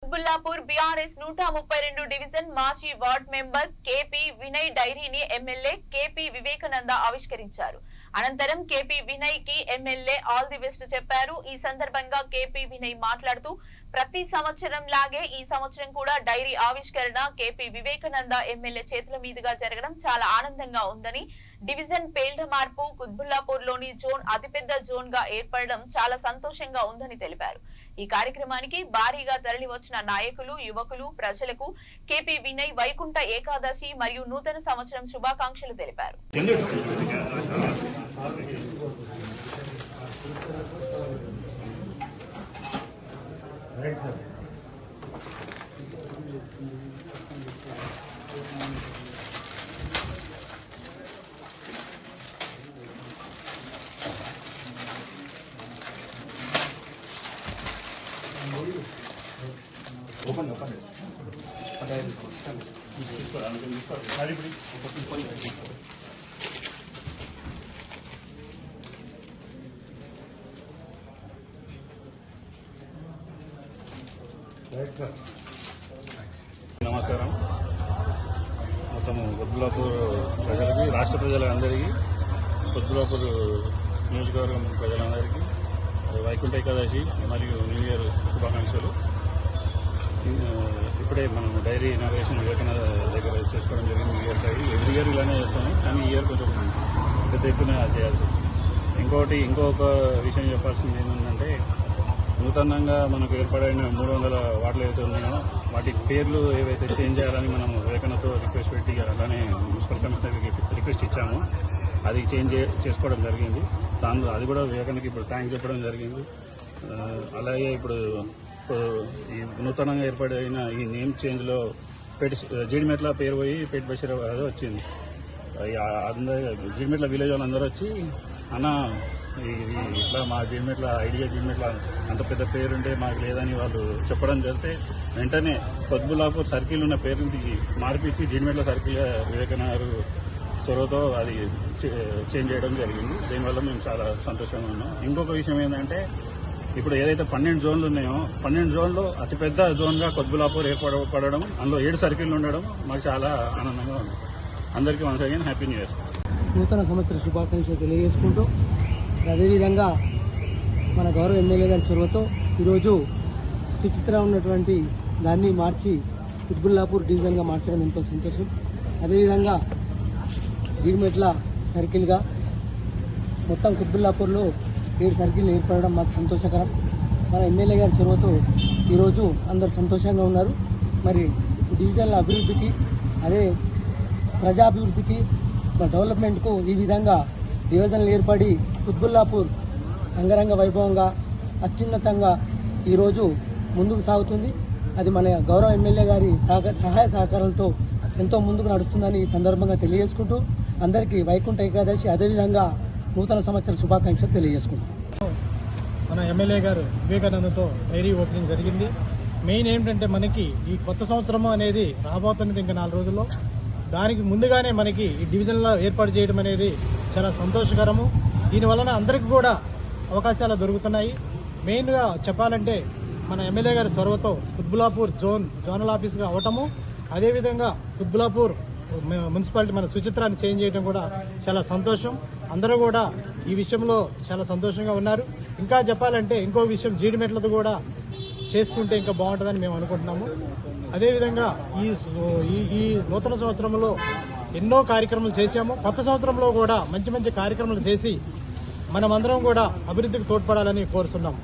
బుల్లాపూర్ BRS 132 division మాజీ ward member KP Vinay డైరీని MLA KP Vivekananda ఆవిష్కరించారు. అనంతరం కేపీ వినయ్ కి ఎమ్మెల్యే ఆల్ ది బెస్ట్ చెప్పారు. ఈ సందర్భంగా కేపీ వినయ్ మాట్లాడుతూ ప్రతి సంవత్సరం లాగే ఈ సంవత్సరం కూడా డైరీ ఆవిష్కరణ కేపీ వివేకానంద ఎమ్మెల్యే చేతుల మీదుగా జరగడం చాలా ఆనందంగా ఉందని, డివిజన్ పేర్ల మార్పు కుత్బుల్లాపూర్ లోని జోన్ అతిపెద్ద జోన్ గా ఏర్పడడం చాలా సంతోషంగా ఉందని తెలిపారు. ఈ కార్యక్రమానికి భారీగా తరలి వచ్చిన నాయకులు, యువకులు, ప్రజలకు కేపీ వినయ్ వైకుంఠ ఏకాదశి మరియు నూతన సంవత్సరం శుభాకాంక్షలు తెలిపారు. నమస్కారం. మొత్తం కుత్బుల్లాపూర్ ప్రజలకి, రాష్ట్ర ప్రజలందరికీ, కుత్బుల్లాపూర్ నియోజకవర్గం ప్రజలందరికీ వైకుంఠ ఏకాదశి మరియు న్యూ ఇయర్ శుభాకాంక్షలు. ఇప్పుడే మనం డైరీ ఇనాగ్రేషన్ వివేకానంద దగ్గర చేసుకోవడం జరిగింది. New year diary every year ఇలానే చేస్తాము, కానీ ఈ ఇయర్ కొంచెం పెద్ద ఎత్తున చేయాల్సి వస్తుంది. ఇంకొక విషయం చెప్పాల్సింది ఏంటంటే, నూతనంగా మనకు ఏర్పడిన 300 వార్డులు ఏవైతే ఉన్నాయో వాటి పేర్లు ఏవైతే చేంజ్ చేయాలని మనం వివేకానందతో రిక్వెస్ట్ పెట్టి అలానే మున్సిపల్ కమిషనర్కి రిక్వెస్ట్ ఇచ్చాము. అది చేంజ్ చేసుకోవడం జరిగింది. అది కూడా వివేకానందకి ఇప్పుడు థ్యాంక్స్ చెప్పడం జరిగింది. అలాగే ఇప్పుడు ఈ నూతనంగా ఏర్పడిన ఈ నేమ్ చేంజ్లో జీడిమెట్ల పేరు పోయి పేట్ బషీర్ వచ్చింది. జీడిమెట్ల విలేజ్ వాళ్ళందరూ వచ్చి అన్న ఇది ఇట్లా మా జీడిమెట్ల జీడిమెట్ల అంత పెద్ద పేరుంటే మాకు లేదని వాళ్ళు చెప్పడం జరిగితే వెంటనే కుత్బుల్లాపూర్ సర్కిల్ ఉన్న పేరుని మార్పించి జీడిమెట్ల సర్కిల్ వివేకానంద చొరవతో అది చేంజ్ చేయడం జరిగింది. దీనివల్ల మేము చాలా సంతోషంగా ఉన్నాం. ఇంకొక విషయం ఏంటంటే, ఇప్పుడు ఏదైతే 12 జోన్లు ఉన్నాయో 12 జోన్లో అతిపెద్ద జోన్గా కుత్బుల్లాపూర్ ఏర్పడడం, అందులో 7 సర్కిల్ ఉండడం మాకు చాలా ఆనందంగా ఉంది. అందరికీ once again happy new year. నూతన సంవత్సర శుభాకాంక్షలు తెలియజేసుకుంటూ, అదేవిధంగా మన గౌరవ ఎమ్మెల్యే గారి చొరవతో ఈరోజు సుచిత్ర ఉన్నటువంటి దాన్ని మార్చి కుత్బుల్లాపూర్ డివిజన్గా మార్చడం ఎంతో సంతోషం. అదేవిధంగా జీడిమెట్ల సర్కిల్గా మొత్తం కుత్బుల్లాపూర్లో 7 సర్కిల్ ఏర్పడడం మాకు సంతోషకరం. మన ఎమ్మెల్యే గారి చొరవతో ఈరోజు అందరు సంతోషంగా ఉన్నారు. మరి డివిజన్ల అభివృద్ధికి, అదే ప్రజాభివృద్ధికి, డెవలప్మెంట్కు ఈ విధంగా డివిజన్లు ఏర్పడి కుత్బుల్లాపూర్ అంగరంగ వైభవంగా అత్యున్నతంగా ఈరోజు ముందుకు సాగుతుంది. అది మన గౌరవ ఎమ్మెల్యే గారి సహాయ సహకారాలతో ఎంతో ముందుకు నడుస్తుందని ఈ సందర్భంగా తెలియజేసుకుంటూ అందరికీ వైకుంఠ ఏకాదశి అదేవిధంగా నూతన సంవత్సర శుభాకాంక్షలు తెలియజేసుకుంటాం. మన ఎమ్మెల్యే గారు వివేకానందతో డైరీ ఓపెనింగ్ జరిగింది. మెయిన్ ఏంటంటే, మనకి ఈ కొత్త సంవత్సరం అనేది రాబోతున్నది ఇంకా 4 రోజుల్లో. దానికి ముందుగానే మనకి ఈ డివిజన్లో ఏర్పాటు చేయడం అనేది చాలా సంతోషకరము. దీనివలన అందరికీ కూడా అవకాశాలు దొరుకుతున్నాయి. మెయిన్గా చెప్పాలంటే, మన ఎమ్మెల్యే గారి చొరవతో కుత్బుల్లాపూర్ జోనల్ ఆఫీస్గా అవటము, అదేవిధంగా కుత్బుల్లాపూర్ మున్సిపాలిటీ మన సుచిత్రాన్ని చేంజ్ చేయడం కూడా చాలా సంతోషం. అందరూ కూడా ఈ విషయంలో చాలా సంతోషంగా ఉన్నారు. ఇంకా చెప్పాలంటే, ఇంకో విషయం జీడిమెట్లతో కూడా చేసుకుంటే ఇంకా బాగుంటుందని మేము అనుకుంటున్నాము. అదేవిధంగా ఈ నూతన సంవత్సరంలో ఎన్నో కార్యక్రమాలు చేశాము. కొత్త సంవత్సరంలో కూడా మంచి మంచి కార్యక్రమాలు చేసి మనమందరం కూడా అభివృద్ధికి తోడ్పడాలని కోరుతున్నాము.